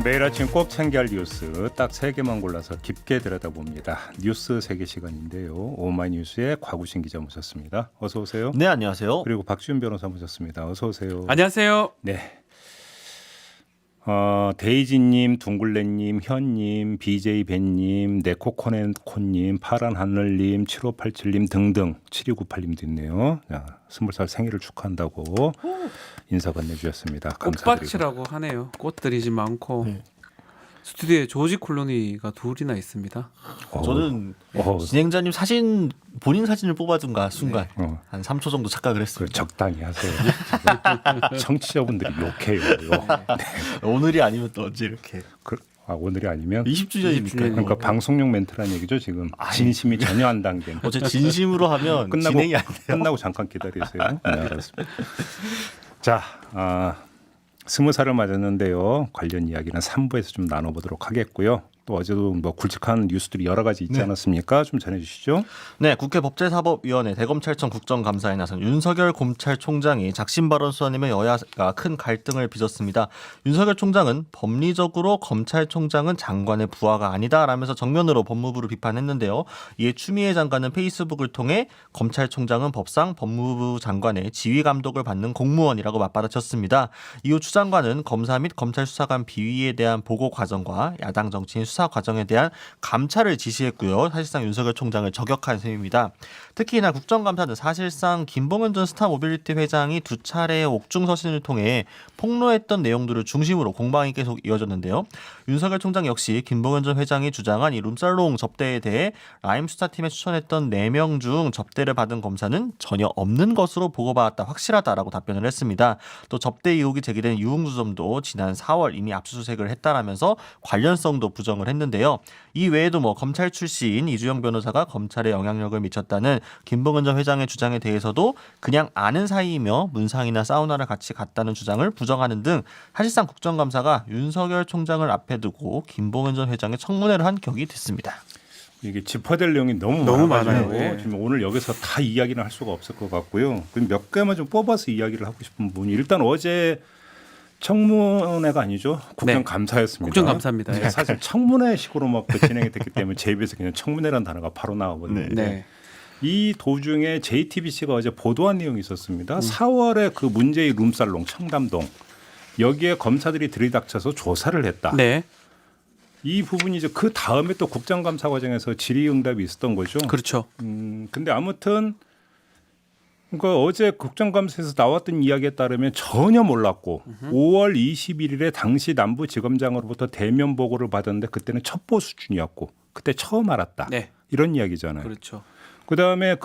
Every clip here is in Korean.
매일 아침 꼭 챙겨야 할 뉴스 딱 3개만 골라서 깊게 들여다봅니다. 뉴스 세계 시간인데요. 오마이뉴스의 곽우신 기자 모셨습니다. 어서 오세요. 네, 안녕하세요. 그리고 박지훈 변호사 모셨습니다. 어서 오세요. 안녕하세요. 네. 데이지님, 둥글레님, 현님, BJ벤님, 네코코네코님, 파란하늘님, 7587님 등등 7298님도 있네요. 자, 20살 생일을 축하한다고 인사 건네주셨습니다. 감사드리고. 꽃밭이라고 하네요. 꽃들이 좀 많고 네. 스튜디오에 조지 클루니가 둘이나 있습니다. 저는 진행자님 사진 본인 사진을 뽑아둔가 순간 한 3초 정도 착각을 그 했습니다. 적당히 하세요. 지금 청취자분들이 욕해요. 네. 오늘이 아니면 또 언제 이렇게 오늘이 아니면 20주년입니까? 그러니까 방송용 멘트란 얘기죠. 지금 진심이 전혀 안 담긴. 어제 진심으로 하면 끝나고 진행이 안 돼요. 끝나고 잠깐 기다리세요. 네, 알았습니다. 자, 20살을 맞았는데요. 관련 이야기는 3부에서 좀 나눠보도록 하겠고요. 또 어제도 뭐 굵직한 뉴스들이 여러 가지 있지 않았습니까? 좀 전해주시죠. 네, 국회 법제사법위원회 대검찰청 국정감사에 나선 윤석열 검찰총장이 작심 발언 수사님의 여야가 큰 갈등을 빚었습니다. 윤석열 총장은 법리적으로 검찰총장은 장관의 부하가 아니다라면서 정면으로 법무부를 비판했는데요. 이에 추미애 장관은 페이스북을 통해 검찰총장은 법상 법무부 장관의 지휘 감독을 받는 공무원이라고 맞받아쳤습니다. 이후 추 장관은 검사 및 검찰 수사관 비위에 대한 보고 과정과 야당 정치인 수사 과정에 대한 감찰을 지시했고요. 사실상 윤석열 총장을 저격한 셈입니다. 특히 이날 국정감사는 사실상 김봉현 전 스타모빌리티 회장이 두 차례의 옥중 서신을 통해 폭로했던 내용들을 중심으로 공방이 계속 이어졌는데요. 윤석열 총장 역시 김봉현 전 회장이 주장한 이 룸살롱 접대에 대해 라임 수사팀에 추천했던 4명 중 접대를 받은 검사는 전혀 없는 것으로 보고받았다, 확실하다라고 답변을 했습니다. 또 접대 의혹이 제기된 유흥주점도 지난 4월 이미 압수수색을 했다라면서 관련성도 부정을 했는데요. 이 외에도 검찰 출신 이주영 변호사가 검찰에 영향력을 미쳤다는 김봉현 전 회장의 주장에 대해서도 그냥 아는 사이이며 문상이나 사우나를 같이 갔다는 주장을 부정하는 등 사실상 국정감사가 윤석열 총장을 앞에 두고 김봉현 전 회장의 청문회를 한 격이 됐습니다. 이게 짚어될 내용이 너무 많아요. 많아요. 지금 오늘 여기서 다 이야기는 할 수가 없을 것 같고요. 몇 개만 좀 뽑아서 이야기를 하고 싶은 부분이 일단 어제 청문회가 아니죠. 국정감사였습니다. 국정감사입니다. 네, 사실 청문회식으로 막 진행이 됐기 때문에 제 입에서 그냥 청문회라는 단어가 바로 나오거든요. 네. 이 도중에 JTBC가 어제 보도한 내용이 있었습니다. 4월에 그 문제의 룸살롱 청담동 여기에 검사들이 들이닥쳐서 조사를 했다. 네. 이 부분이 이제 그 다음에 또 국정감사 과정에서 질의응답이 있었던 거죠. 그렇죠. 근데 아무튼 그러니까 어제 국정감사에서 나왔던 이야기에 따르면 전혀 몰랐고 5월 21일에 당시 남부지검장으로부터 대면 보고를 받았는데 그때는 첩보 수준이었고 그때 처음 알았다. 네. 이런 이야기잖아요. 그렇죠. 그다음에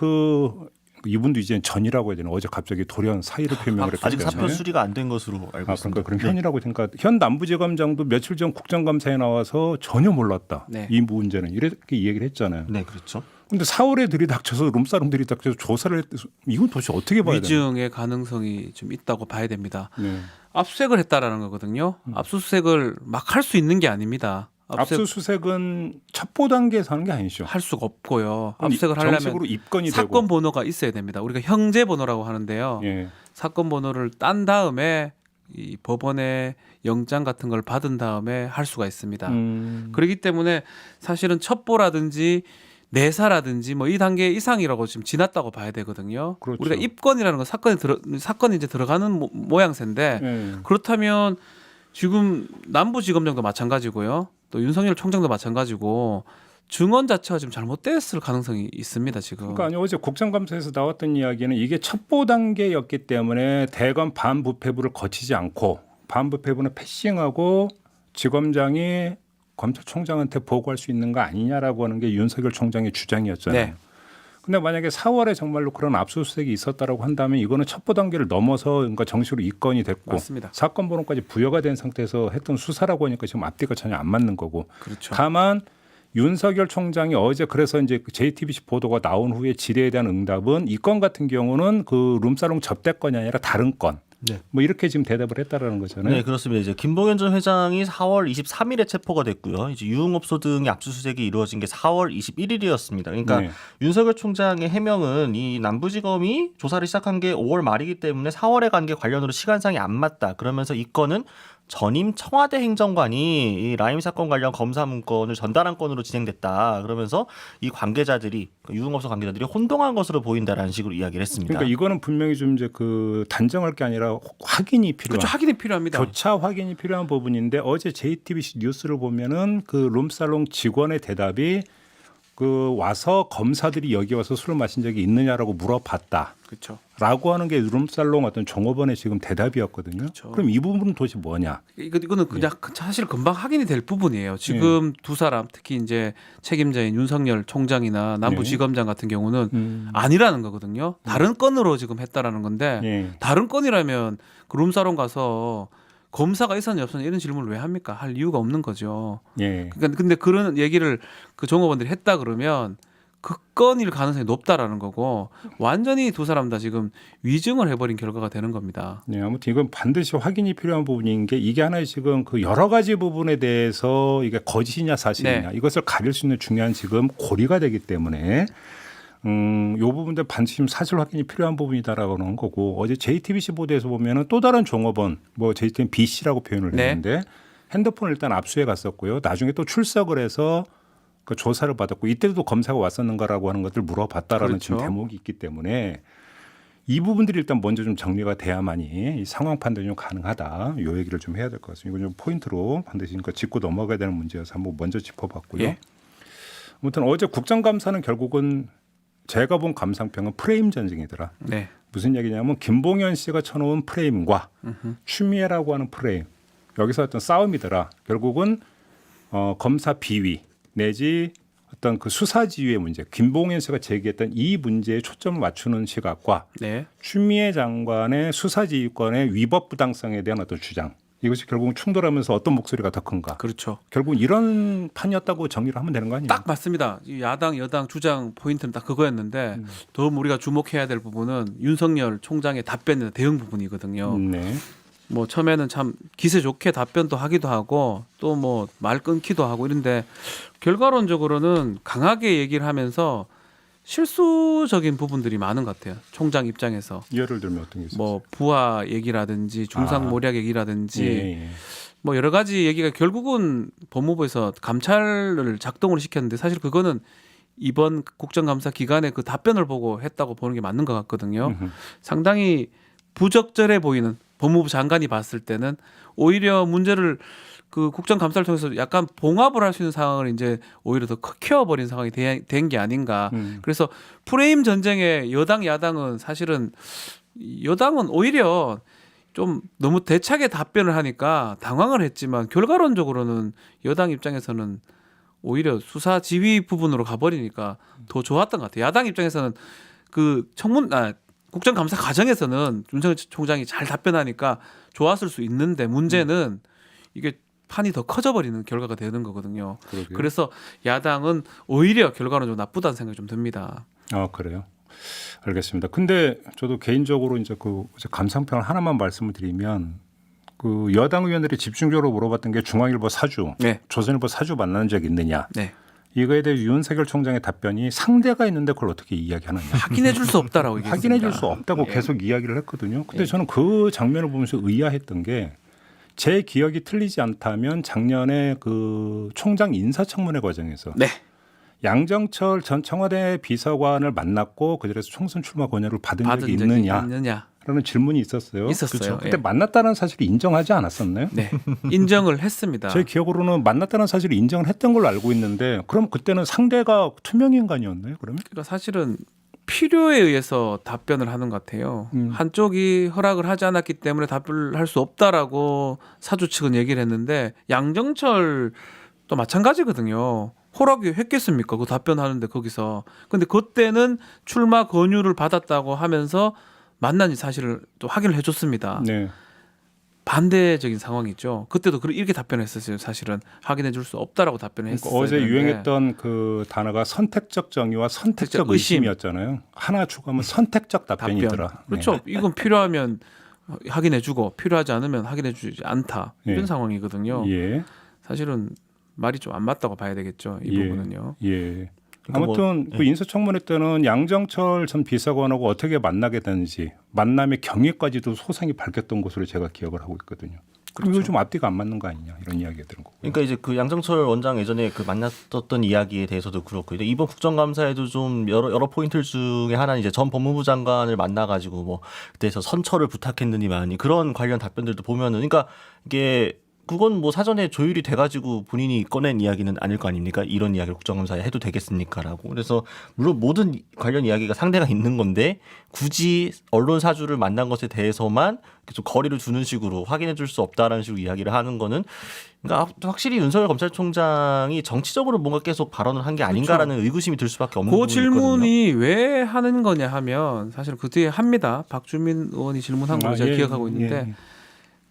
이분도 이제 전이라고 해야 되나 어제 갑자기 돌연 사의를 표명을 했기 아직 때문에 사표 수리가 안 된 것으로 알고 있습니다. 그러니까 그럼 현이라고 그러니까 현 남부지검장도 며칠 전 국정감사에 나와서 전혀 몰랐다. 네. 이 문제는 이렇게 얘기를 했잖아요. 네, 그렇죠. 근데 4월에 들이닥쳐서 룸사롱 들이닥쳐서 조사를 이건 도대체 어떻게 봐야 되나? 위증의 가능성이 좀 있다고 봐야 됩니다. 네. 압수수색을 했다라는 거거든요. 압수수색을 막 할 수 있는 게 아닙니다. 압수수색은 첩보 단계에서 하는 게 아니죠. 할 수가 없고요. 압수수색을 정식으로 하려면 입건이 사건 되고. 번호가 있어야 됩니다. 우리가 형제 번호라고 하는데요. 예. 사건 번호를 딴 다음에 이 법원의 영장 같은 걸 받은 다음에 할 수가 있습니다. 그렇기 때문에 사실은 첩보라든지 내사라든지 이 단계 이상이라고 지금 지났다고 봐야 되거든요. 그렇죠. 우리가 입건이라는 건 사건이 이제 들어가는 모양새인데 예. 그렇다면 지금 남부지검장도 마찬가지고요. 또 윤석열 총장도 마찬가지고 증언 자체가 지금 잘못됐을 가능성이 있습니다. 지금. 그러니까 어제 국정감사에서 나왔던 이야기는 이게 첩보 단계였기 때문에 대검 반부패부를 거치지 않고 반부패부는 패싱하고 지검장이 검찰총장한테 보고할 수 있는 거 아니냐라고 하는 게 윤석열 총장의 주장이었잖아요. 네. 근데 만약에 4월에 정말로 그런 압수수색이 있었다라고 한다면 이거는 첩보 단계를 넘어서 그러니까 정식으로 입건이 됐고 맞습니다. 사건 번호까지 부여가 된 상태에서 했던 수사라고 하니까 지금 앞뒤가 전혀 안 맞는 거고. 그렇죠. 다만 윤석열 총장이 어제 그래서 이제 JTBC 보도가 나온 후에 질의에 대한 응답은 이 건 같은 경우는 그 룸사롱 접대건이 아니라 다른 건. 네. 이렇게 지금 대답을 했다라는 거잖아요. 네, 그렇습니다. 이제 김봉현 전 회장이 4월 23일에 체포가 됐고요. 이제 유흥업소 등의 압수수색이 이루어진 게 4월 21일이었습니다. 그러니까 네. 윤석열 총장의 해명은 이 남부지검이 조사를 시작한 게 5월 말이기 때문에 4월에 간 게 관련으로 시간상이 안 맞다. 그러면서 이 건은 전임 청와대 행정관이 이 라임 사건 관련 검사 문건을 전달한 건으로 진행됐다. 그러면서 이 관계자들이 유흥업소 관계자들이 혼동한 것으로 보인다라는 식으로 이야기를 했습니다. 그러니까 이거는 분명히 좀 이제 그 단정할 게 아니라 확인이 필요한. 그렇죠. 확인이 필요합니다. 교차 확인이 필요한 부분인데 어제 JTBC 뉴스를 보면은 그 룸살롱 직원의 대답이 그 와서 검사들이 여기 와서 술을 마신 적이 있느냐라고 물어봤다. 그렇죠. 라고 하는 게 룸살롱 어떤 종업원의 지금 대답이었거든요. 그렇죠. 그럼 이 부분은 도대체 뭐냐? 이거는 그냥 사실 금방 확인이 될 부분이에요. 지금 두 사람 특히 이제 책임자인 윤석열 총장이나 남부지검장 같은 경우는 아니라는 거거든요. 다른 건으로 지금 했다라는 건데 예. 다른 건이라면 그 룸사롱 가서 검사가 있었냐 없었냐 이런 질문을 왜 합니까? 할 이유가 없는 거죠. 예. 그러니까 근데 그런 얘기를 그 종업원들이 했다 그러면 그 건일 가능성이 높다라는 거고 완전히 두 사람 다 지금 위증을 해버린 결과가 되는 겁니다. 네, 아무튼 이건 반드시 확인이 필요한 부분인 게 이게 하나의 지금 그 여러 가지 부분에 대해서 이게 거짓이냐 사실이냐 이것을 가릴 수 있는 중요한 지금 고리가 되기 때문에 요 부분들 반드시 좀 사실 확인이 필요한 부분이다라고 하는 거고 어제 JTBC 보도에서 보면은 또 다른 종업원 뭐 JTBC B 씨라고 표현을 했는데 핸드폰을 일단 압수해 갔었고요. 나중에 또 출석을 해서 그 조사를 받았고 이때도 검사가 왔었는가라고 하는 것들 물어봤다라는 그렇죠. 지금 대목이 있기 때문에 이 부분들이 일단 먼저 좀 정리가 돼야만이 이 상황 판단이 좀 가능하다. 요 얘기를 좀 해야 될 것 같습니다. 이건 좀 포인트로 반드시 그러니까 짚고 넘어가야 되는 문제여서 한번 먼저 짚어봤고요. 예. 아무튼 어제 국정감사는 결국은 제가 본 감상평은 프레임 전쟁이더라. 네. 무슨 얘기냐면 김봉현 씨가 쳐놓은 프레임과 추미애라고 하는 프레임 여기서 어떤 싸움이더라. 결국은 검사 비위 내지 어떤 그 수사 지휘의 문제, 김봉현 씨가 제기했던 이 문제에 초점을 맞추는 시각과 네. 추미애 장관의 수사 지휘권의 위법 부당성에 대한 어떤 주장 이것이 결국은 충돌하면서 어떤 목소리가 더 큰가? 그렇죠. 결국 이런 판이었다고 정리를 하면 되는 거 아니에요? 딱 맞습니다. 이 야당 여당 주장 포인트는 딱 그거였는데 더 우리가 주목해야 될 부분은 윤석열 총장의 답변의 대응 부분이거든요. 네. 뭐 처음에는 참 기세 좋게 답변도 하기도 하고 또 뭐 말 끊기도 하고 이런데 결과론적으로는 강하게 얘기를 하면서 실수적인 부분들이 많은 것 같아요. 총장 입장에서 예를 들면 어떤 게 있어요? 뭐 부하 얘기라든지 중상모략 얘기라든지 예. 뭐 여러 가지 얘기가 결국은 법무부에서 감찰을 작동을 시켰는데 사실 그거는 이번 국정감사 기간에 그 답변을 보고 했다고 보는 게 맞는 것 같거든요. 상당히 부적절해 보이는 법무부 장관이 봤을 때는 오히려 문제를 그 국정감사를 통해서 약간 봉합을 할 수 있는 상황을 이제 오히려 더 키워버린 상황이 된 게 아닌가. 그래서 프레임 전쟁에 여당 야당은 사실은 여당은 오히려 좀 너무 대차게 답변을 하니까 당황을 했지만 결과론적으로는 여당 입장에서는 오히려 수사 지휘 부분으로 가버리니까 더 좋았던 것 같아요. 야당 입장에서는 그 국정감사 과정에서는 윤석열 총장이 잘 답변하니까 좋았을 수 있는데 문제는 이게 판이 더 커져버리는 결과가 되는 거거든요. 그러게요. 그래서 야당은 오히려 결과는 좀 나쁘다는 생각이 좀 듭니다. 아 그래요. 알겠습니다. 근데 저도 개인적으로 이제 그 감상평 하나만 말씀을 드리면 그 여당 의원들이 집중적으로 물어봤던 게 중앙일보 사주, 네. 조선일보 사주 만난 적 있느냐. 네. 이거에 대해 윤석열 총장의 답변이 상대가 있는데 그걸 어떻게 이야기하느냐. 확인해 줄 수 없다라고 얘기했습니다. 확인해 줄 수 없다고 예. 계속 이야기를 했거든요. 근데 저는 그 장면을 보면서 의아했던 게 제 기억이 틀리지 않다면 작년에 그 총장 인사청문회 과정에서 네. 양정철 전 청와대 비서관을 만났고 그 자리에서 총선 출마 권유를 받은 적이 있느냐라는 질문이 있었어요. 있었어요. 그때 예. 만났다는 사실을 인정하지 않았었나요? 네. 인정을 했습니다. 제 기억으로는 만났다는 사실을 인정을 했던 걸로 알고 있는데 그럼 그때는 상대가 투명인간이었나요? 그러면? 그러니까 사실은 필요에 의해서 답변을 하는 것 같아요. 한쪽이 허락을 하지 않았기 때문에 답을 할 수 없다라고 사주 측은 얘기를 했는데 양정철도 마찬가지거든요. 허락이 했겠습니까? 그 답변하는데 거기서. 근데 그때는 출마 권유를 받았다고 하면서 만난지 사실을 또 확인을 해줬습니다. 네. 반대적인 상황이죠. 그때도 이렇게 답변했었어요. 사실은 확인해 줄 수 없다라고 답변을 그러니까 했었어요. 어제 유행했던 그 단어가 선택적 정의와 선택적 의심이었잖아요. 하나 추가하면 선택적 답변이더라. 그렇죠. 네. 이건 필요하면 확인해 주고 필요하지 않으면 확인해 주지 않다. 이런 예. 상황이거든요. 예. 사실은 말이 좀 안 맞다고 봐야 되겠죠. 이 부분은요. 예. 그러니까 아무튼 그 인사청문회 때는 양정철 전 비서관하고 어떻게 만나게 되는지 만남의 경위까지도 소상히 밝혔던 것으로 제가 기억을 하고 있거든요. 그럼 이거 좀 앞뒤가 안 맞는 거 아니냐 이런 이야기가 들은 거고. 그러니까 이제 그 양정철 원장 예전에 그 만났었던 이야기에 대해서도 그렇고 이번 국정감사에도 좀 여러 포인트 중에 하나는 이제 전 법무부 장관을 만나가지고 뭐 그때서 선처를 부탁했느니만 그런 관련 답변들도 보면은 그러니까 이게 그건 뭐 사전에 조율이 돼가지고 본인이 꺼낸 이야기는 아닐 거 아닙니까? 이런 이야기를 국정감사에 해도 되겠습니까라고. 그래서 물론 모든 관련 이야기가 상대가 있는 건데 굳이 언론 사주를 만난 것에 대해서만 좀 거리를 두는 식으로 확인해 줄 수 없다라는 식으로 이야기를 하는 거는 그러니까 확실히 윤석열 검찰총장이 정치적으로 뭔가 계속 발언을 한 게 아닌가라는 의구심이 들 수밖에 없는 그 부분이 있거든요. 질문이 왜 하는 거냐 하면 사실 그 뒤에 합니다. 박주민 의원이 질문한 걸 제가 기억하고 있는데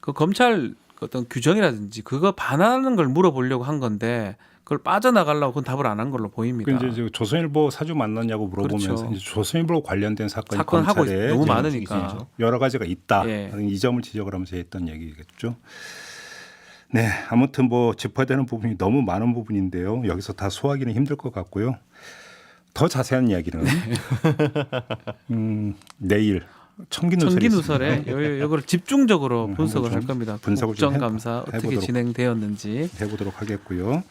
그 검찰 어떤 규정이라든지 그거 반하는 걸 물어보려고 한 건데 그걸 빠져나가려고 그건 답을 안 한 걸로 보입니다. 그 이제 조선일보 사주 만났냐고 물어보면서 그렇죠. 이제 조선일보 관련된 사건이 사건 하고 검찰에 너무 지금 많으니까. 여러 가지가 있다. 예. 이 점을 지적을 하면서 했던 얘기겠죠. 네, 아무튼 뭐 짚어야 되는 부분이 너무 많은 부분인데요. 여기서 다 소화하기는 힘들 것 같고요. 더 자세한 이야기는 내일 청기누설에 이걸 집중적으로 분석을 할 겁니다. 분석을 좀 국정감사 어떻게 해보도록 진행되었는지 해보도록 하겠고요.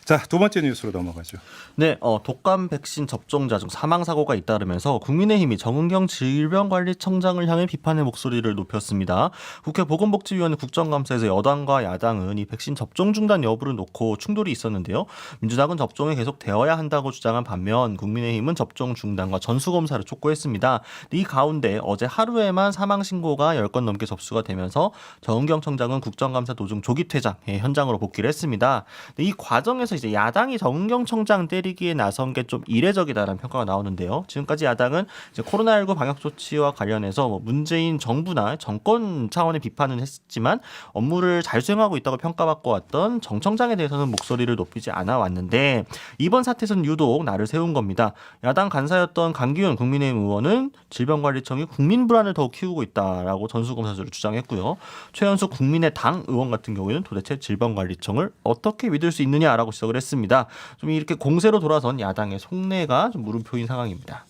자, 두 번째 뉴스로 넘어가죠. 네, 독감 백신 접종자 중 사망 사고가 잇따르면서 국민의힘이 정은경 질병관리청장을 향해 비판의 목소리를 높였습니다. 국회 보건복지위원회 국정감사에서 여당과 야당은 이 백신 접종 중단 여부를 놓고 충돌이 있었는데요. 민주당은 접종이 계속 되어야 한다고 주장한 반면 국민의힘은 접종 중단과 전수검사를 촉구했습니다. 이 가운데 어제 하루에만 사망 신고가 10건 넘게 접수가 되면서 정은경 청장은 국정감사 도중 조기 퇴장 현장으로 복귀를 했습니다. 이 과정에서 이제 야당이 정은경 청장 때리기에 나선 게 좀 이례적이다라는 평가가 나오는데요. 지금까지 야당은 이제 코로나19 방역 조치와 관련해서 뭐 문재인 정부나 정권 차원의 비판은 했지만 업무를 잘 수행하고 있다고 평가받고 왔던 정 청장에 대해서는 목소리를 높이지 않아 왔는데 이번 사태에서는 유독 날을 세운 겁니다. 야당 간사였던 강기훈 국민의힘 의원은 질병관리청이 국민 불안을 더욱 키우고 있다라고 전수검사를 주장했고요. 최현수 국민의당 의원 같은 경우에는 도대체 질병관리청을 어떻게 믿을 수 있느냐라고 지적을 했습니다. 좀 이렇게 공세로 돌아선 야당의 속내가 좀 물음표인 상황입니다.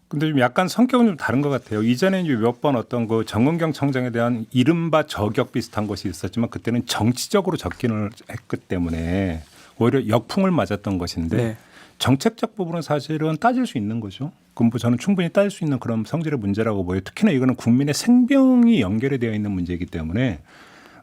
근데 좀 약간 성격은 좀 다른 것 같아요. 이전에 이제 몇 번 어떤 그 정은경 청장에 대한 이른바 저격 비슷한 것이 있었지만 그때는 정치적으로 접근을 했기 때문에 오히려 역풍을 맞았던 것인데 네. 정책적 부분은 사실은 따질 수 있는 거죠. 그럼 저는 충분히 따질 수 있는 그런 성질의 문제라고 보여요. 특히나 이거는 국민의 생명이 연결이 되어 있는 문제이기 때문에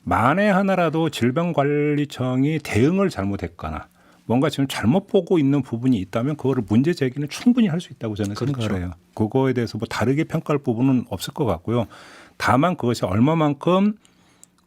만에 하나라도 질병관리청이 대응을 잘못했거나 뭔가 지금 잘못 보고 있는 부분이 있다면 그거를 문제 제기는 충분히 할 수 있다고 저는 생각을 해요. 그거에 대해서 뭐 다르게 평가할 부분은 없을 것 같고요. 다만 그것이 얼마만큼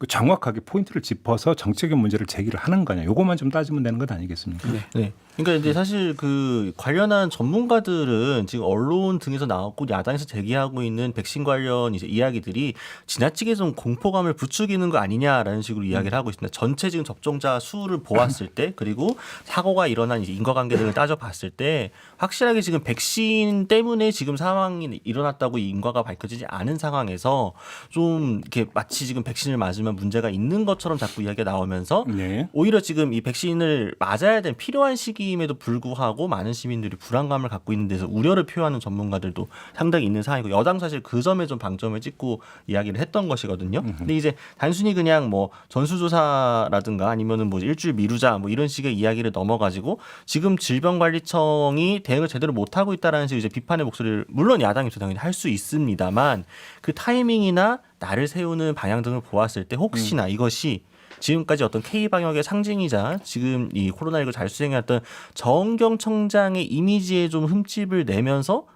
정확하게 포인트를 짚어서 정책의 문제를 제기를 하는 거냐. 요것만 좀 따지면 되는 것 아니겠습니까? 네. 그러니까 이제 사실 그 관련한 전문가들은 지금 언론 등에서 나왔고 야당에서 제기하고 있는 백신 관련 이제 이야기들이 지나치게 좀 공포감을 부추기는 거 아니냐라는 식으로 이야기를 하고 있습니다. 전체 지금 접종자 수를 보았을 때 그리고 사고가 일어난 이제 인과관계 등을 따져봤을 때 확실하게 지금 백신 때문에 지금 상황이 일어났다고 이 인과가 밝혀지지 않은 상황에서 좀 이렇게 마치 지금 백신을 맞으면 문제가 있는 것처럼 자꾸 이야기가 나오면서 네. 오히려 지금 이 백신을 맞아야 될 필요한 시기임에도 불구하고 많은 시민들이 불안감을 갖고 있는 데서 우려를 표하는 전문가들도 상당히 있는 상황이고 여당 사실 그 점에 좀 방점을 찍고 이야기를 했던 것이거든요. 근데 이제 단순히 그냥 뭐 전수조사라든가 아니면은 뭐 일주일 미루자 뭐 이런 식의 이야기를 넘어가지고 지금 질병관리청이 대응을 제대로 못하고 있다라는 식의 이제 비판의 목소리를 물론 야당이 당연히 할 수 있습니다만 그 타이밍이나 나를 세우는 방향 등을 보았을 때 혹시나 이것이 지금까지 어떤 K방역의 상징이자 지금 이 코로나19 잘 수행했던 정은경 청장의 이미지에 좀 흠집을 내면서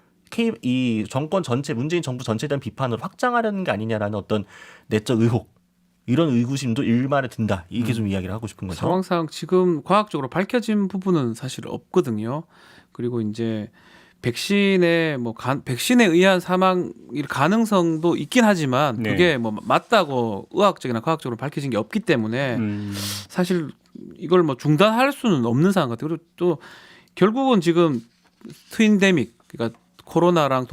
이 정권 전체 문재인 정부 전체에 대한 비판을 확장하려는 게 아니냐라는 어떤 내적 의혹 이런 의구심도 일말에 든다. 이게 좀 이야기를 하고 싶은 거죠. 상황상 지금 과학적으로 밝혀진 부분은 사실 없거든요. 그리고 이제 백신에 백신에 의한 사망 가능성도 있긴 하지만 네. 그게 뭐 맞다고 의학적이나 과학적으로 밝혀진 게 없기 때문에 사실 이걸 뭐 중단할 수는 없는 상황 같아요. 그리고 또 결국은 지금 트윈데믹 그러니까 코로나랑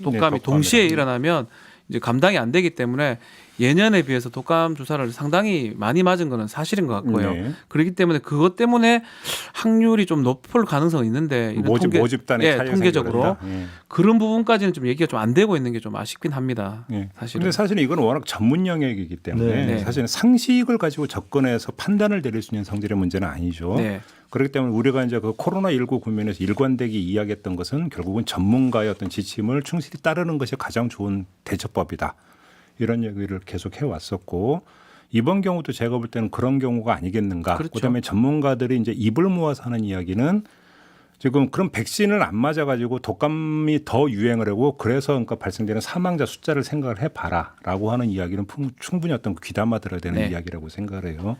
독감이 동시에 일어나면 이제 감당이 안 되기 때문에 예년에 비해서 독감 주사를 상당히 많이 맞은 거는 사실인 것 같고요. 네. 그렇기 때문에 그것 때문에 확률이 좀 높을 가능성이 있는데 이런 모집단의 차이가 통계적으로 생겨버린다. 예. 그런 부분까지는 좀 얘기가 좀 안 되고 있는 게 좀 아쉽긴 합니다. 예. 사실은. 근데 사실은 이건 워낙 전문 영역이기 때문에 네. 사실은 상식을 가지고 접근해서 판단을 내릴 수 있는 성질의 문제는 아니죠. 네. 그렇기 때문에 우리가 이제 그 코로나19 국면에서 일관되게 이야기했던 것은 결국은 전문가의 어떤 지침을 충실히 따르는 것이 가장 좋은 대처법이다. 이런 얘기를 계속 해왔었고 이번 경우도 제가 볼 때는 그런 경우가 아니겠는가. 그렇죠. 그다음에 전문가들이 이제 입을 모아서 하는 이야기는 지금 그런 백신을 안 맞아가지고 독감이 더 유행을 하고 그래서 그러니까 발생되는 사망자 숫자를 생각을 해봐라라고 하는 이야기는 충분히 어떤 귀담아 들어야 되는 네. 이야기라고 생각을 해요.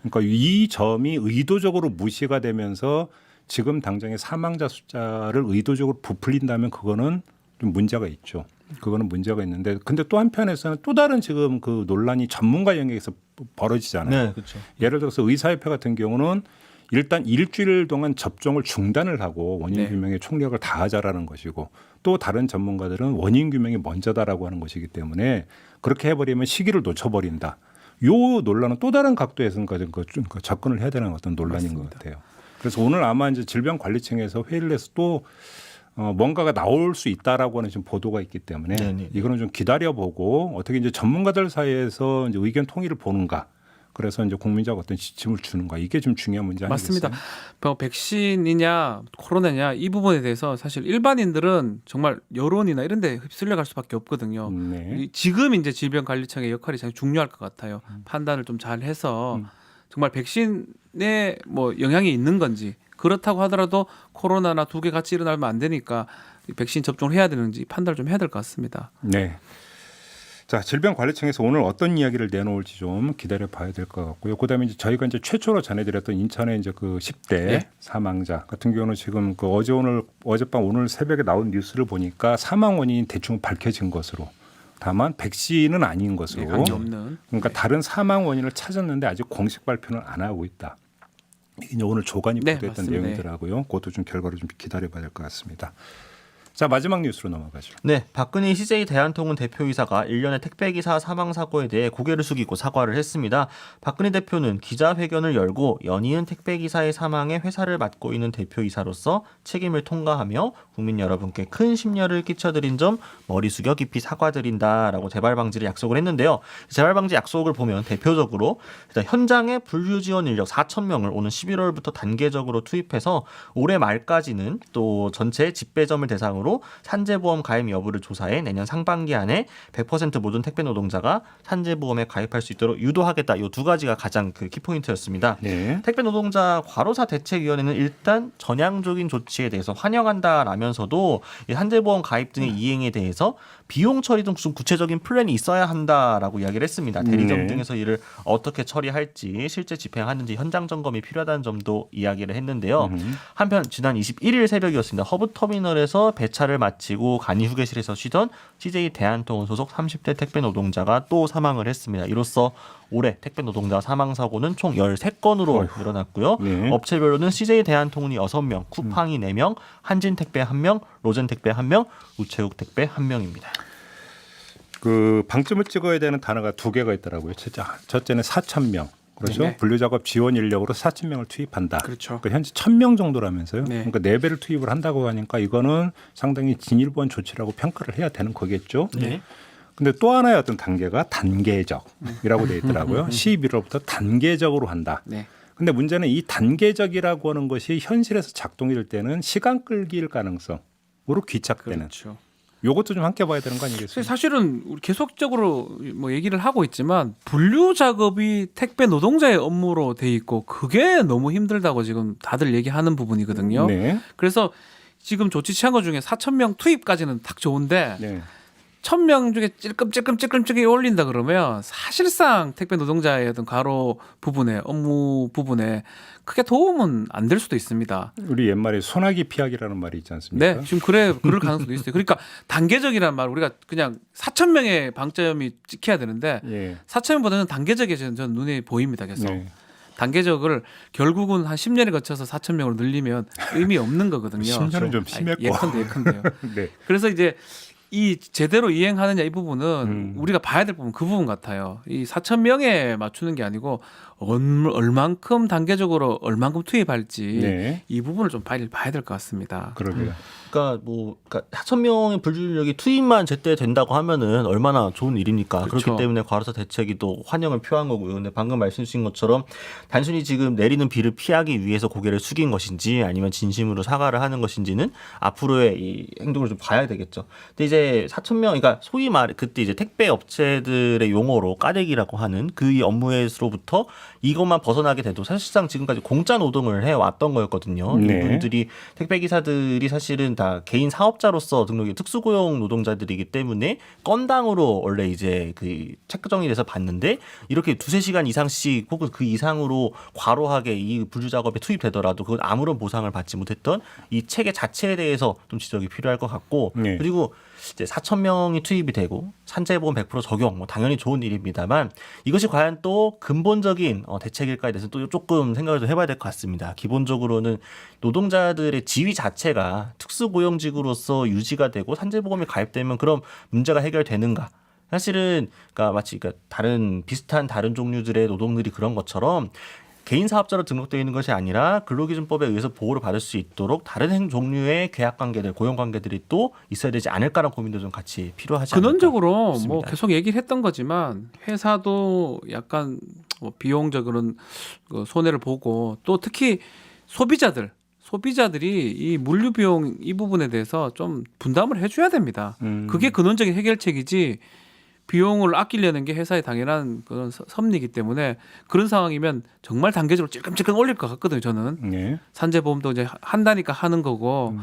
그러니까 이 점이 의도적으로 무시가 되면서 지금 당장의 사망자 숫자를 의도적으로 부풀린다면 그거는 좀 문제가 있죠. 그거는 문제가 있는데 근데 또 한편에서는 또 다른 지금 그 논란이 전문가 영역에서 벌어지잖아요. 네, 그렇죠. 예를 들어서 의사협회 같은 경우는 일단 일주일 동안 접종을 중단을 하고 원인 네. 규명에 총력을 다하자라는 것이고 또 다른 전문가들은 원인 규명이 먼저다라고 하는 것이기 때문에 그렇게 해버리면 시기를 놓쳐버린다. 요 논란은 또 다른 각도에서 접근을 해야 되는 어떤 논란인 맞습니다. 것 같아요. 그래서 오늘 아마 이제 질병관리청에서 회의를 해서 또 뭔가가 나올 수 있다라고 하는 지금 보도가 있기 때문에 네네. 이거는 좀 기다려보고 어떻게 이제 전문가들 사이에서 이제 의견 통일을 보는가. 그래서 이제 국민적 어떤 지침을 주는가 이게 좀 중요한 문제 아니겠어요? 맞습니다. 뭐 백신이냐 코로나냐 이 부분에 대해서 사실 일반인들은 정말 여론이나 이런 데 휩쓸려 갈 수밖에 없거든요. 네. 지금 이제 질병관리청의 역할이 참 중요할 것 같아요. 판단을 좀 잘 해서 정말 백신에 뭐 영향이 있는 건지 그렇다고 하더라도 코로나나 두 개 같이 일어나면 안 되니까 이 백신 접종을 해야 되는지 판단을 좀 해야 될 것 같습니다. 네. 자, 질병관리청에서 오늘 어떤 이야기를 내놓을지 좀 기다려 봐야 될 것 같고요. 그다음에 이제 저희가 이제 최초로 전해드렸던 인천의 이제 그 10대 네. 사망자 같은 경우는 지금 그 어젯밤 오늘 새벽에 나온 뉴스를 보니까 사망 원인이 대충 밝혀진 것으로 다만 백신은 아닌 것으로 네, 관계 없는. 그러니까 다른 사망 원인을 찾았는데 아직 공식 발표는 안 하고 있다. 이게 오늘 조간이 네, 보도했던 맞습니다. 내용이더라고요. 그것도 좀 결과를 좀 기다려 봐야 될 것 같습니다. 자, 마지막 뉴스로 넘어가죠. 네, 박근혜 CJ 대한통운 대표이사가 일련의 택배기사 사망 사고에 대해 고개를 숙이고 사과를 했습니다. 박근혜 대표는 기자회견을 열고 연이은 택배기사의 사망에 회사를 맡고 있는 대표이사로서 책임을 통과하며 국민 여러분께 큰 심려를 끼쳐드린 점 머리 숙여 깊이 사과드린다라고 재발 방지를 약속을 했는데요. 재발 방지 약속을 보면 대표적으로 일단 현장에 분류 지원 인력 4,000명을 오는 11월부터 단계적으로 투입해서 올해 말까지는 또 전체 집배점을 대상으로 산재보험 가입 여부를 조사해 내년 상반기 안에 100% 모든 택배 노동자가 산재보험에 가입할 수 있도록 유도하겠다. 이 두 가지가 가장 그 키포인트였습니다. 네. 택배 노동자 과로사 대책위원회는 일단 전향적인 조치에 대해서 환영한다라면서도 이 산재보험 가입 등의 이행에 대해서 비용 처리 등 무슨 구체적인 플랜이 있어야 한다라고 이야기를 했습니다. 대리점 네. 등에서 이를 어떻게 처리할지 실제 집행하는지 현장 점검이 필요하다는 점도 이야기를 했는데요. 한편 지난 21일 새벽이었습니다. 허브터미널에서 배차를 마치고 간이 휴게실에서 쉬던 CJ 대한통운 소속 30대 택배 노동자가 또 사망을 했습니다. 이로써 올해 택배 노동자 사망 사고는 총 13건으로 늘어났고요. 네. 업체별로는 CJ 대한통운이 6명, 쿠팡이 4명, 한진택배 1명, 로젠택배 1명, 우체국택배 1명입니다. 그 방점을 찍어야 되는 단어가 두 개가 있더라고요. 첫째는 4,000명. 그렇죠. 네. 분류작업 지원 인력으로 4,000명을 투입한다. 그렇죠. 그러니까 현재 1,000명 정도라면서요. 네. 그러니까 4배를 투입을 한다고 하니까 이거는 상당히 진일보한 조치라고 평가를 해야 되는 거겠죠. 네. 근데 또 하나의 어떤 단계가 단계적이라고 되어 있더라고요. 11월부터 단계적으로 한다. 네. 근데 문제는 이 단계적이라고 하는 것이 현실에서 작동이 될 때는 시간 끌기일 가능성으로 귀착되는. 그렇죠. 요것도 좀 함께 봐야 되는 거 아니겠어요? 사실은 우리 계속적으로 뭐 얘기를 하고 있지만 분류 작업이 택배 노동자의 업무로 돼 있고 그게 너무 힘들다고 지금 다들 얘기하는 부분이거든요. 네. 그래서 지금 조치 취한 것 중에 4,000명 투입까지는 딱 좋은데 네. 1,000명 중에 찔끔찔끔찔끔찔끔 올린다 그러면 사실상 택배 노동자의 어떤 과로 부분에 업무 부분에 크게 도움은 안 될 수도 있습니다. 우리 옛말에 소나기 피하기라는 말이 있지 않습니까? 네, 지금 그럴 가능성도 있어요. 그러니까 단계적이라는 말 우리가 그냥 4,000명의 방점이 찍혀야 되는데 예. 4,000명보다는 4,000명보다는 단계적이 저는 눈에 보입니다. 계속 네. 단계적을 결국은 한 10년에 거쳐서 4,000명으로 늘리면 의미 없는 거거든요. 10년은 좀 심했고. 예컨대요. 네. 그래서 이제 이 제대로 이행하느냐 이 부분은 우리가 봐야 될 부분 그 부분 같아요. 이 4천 명에 맞추는 게 아니고 얼만큼 단계적으로 얼만큼 투입할지 네. 이 부분을 좀 봐야 될 것 같습니다. 그러게요. 그러니까 4,000명의 분류력이 투입만 제때 된다고 하면은 얼마나 좋은 일입니까? 그렇죠. 그렇기 때문에 과로사 대책이 또 환영을 표한 거고요. 근데 방금 말씀 주신 것처럼 단순히 지금 내리는 비를 피하기 위해서 고개를 숙인 것인지 아니면 진심으로 사과를 하는 것인지는 앞으로의 이 행동을 좀 봐야 되겠죠. 근데 이제 4,000명, 그러니까 소위 말 그때 이제 택배 업체들의 용어로 까대기라고 하는 그 이 업무에서로부터 이것만 벗어나게 돼도 사실상 지금까지 공짜 노동을 해왔던 거였거든요. 네. 이분들이 택배 기사들이 사실은 다 개인 사업자로서 등록이 특수고용 노동자들이기 때문에 건당으로 원래 이제 그 체크 정리돼서 받는데 이렇게 2-3시간 이상씩 혹은 그 이상으로 과로하게 이 분류 작업에 투입되더라도 그건 아무런 보상을 받지 못했던 이 체계 자체에 대해서 좀 지적이 필요할 것 같고 네. 그리고 이제 4,000명이 투입이 되고 산재보험 100% 적용 뭐 당연히 좋은 일입니다만 이것이 과연 또 근본적인 대책일까에 대해서 또 조금 생각을 좀 해봐야 될 것 같습니다. 기본적으로는 노동자들의 지위 자체가 특수고용직으로서 유지가 되고 산재보험이 가입되면 그럼 문제가 해결되는가? 사실은 그러니까 마치 다른 비슷한 다른 종류들의 노동들이 그런 것처럼 개인 사업자로 등록되어 있는 것이 아니라 근로기준법에 의해서 보호를 받을 수 있도록 다른 종류의 계약관계들, 고용관계들이 또 있어야 되지 않을까라는 고민도 좀 같이 필요하지 않을까 근원적으로 싶습니다. 뭐 계속 얘기를 했던 거지만 회사도 약간 뭐 비용적으로는 그 손해를 보고 또 특히 소비자들이 이 물류 비용 이 부분에 대해서 좀 분담을 해줘야 됩니다. 그게 근원적인 해결책이지 비용을 아끼려는 게 회사의 당연한 그런 섭리이기 때문에 그런 상황이면 정말 단계적으로 찔끔찔끔 올릴 것 같거든요. 저는 네. 산재보험도 이제 한다니까 하는 거고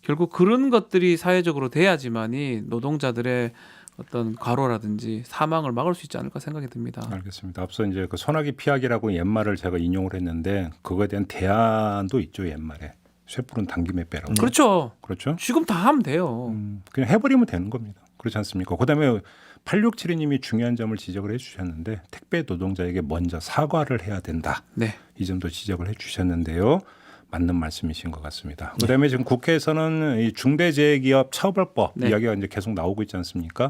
결국 그런 것들이 사회적으로 돼야지만이 노동자들의 어떤 과로라든지 사망을 막을 수 있지 않을까 생각이 듭니다. 알겠습니다. 앞서 이제 그 소나기 피하기라고 옛말을 제가 인용을 했는데 그거에 대한 대안도 있죠. 옛말에 쇠불은 당김에 빼라고. 그렇죠. 그렇죠. 지금 다 하면 돼요. 그냥 해버리면 되는 겁니다. 그렇지 않습니까? 그다음에 8672님이 중요한 점을 지적을 해주셨는데 택배 노동자에게 먼저 사과를 해야 된다. 네. 이 점도 지적을 해주셨는데요. 맞는 말씀이신 것 같습니다. 그다음에 지금 국회에서는 이 중대재해기업 처벌법 네. 이야기가 이제 계속 나오고 있지 않습니까?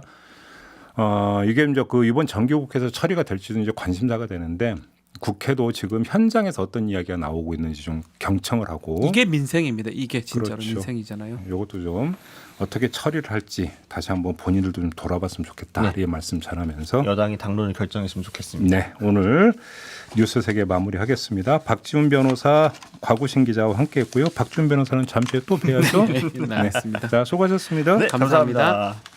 이게 이제 그 이번 정기국회에서 처리가 될지도 이제 관심사가 되는데 국회도 지금 현장에서 어떤 이야기가 나오고 있는지 좀 경청을 하고 이게 민생입니다. 이게 진짜로 그렇죠. 민생이잖아요. 이것도 좀 어떻게 처리를 할지 다시 한번 본인들도 좀 돌아봤으면 좋겠다. 이 말씀 전하면서 여당이 당론을 결정했으면 좋겠습니다. 네, 오늘 뉴스 세계 마무리하겠습니다. 박지훈 변호사, 곽우신 기자와 함께했고요. 박지훈 변호사는 잠시 후에 또 뵈야죠. 네, 알겠습니다. 자, 수고하셨습니다. 네, 감사합니다. 감사합니다.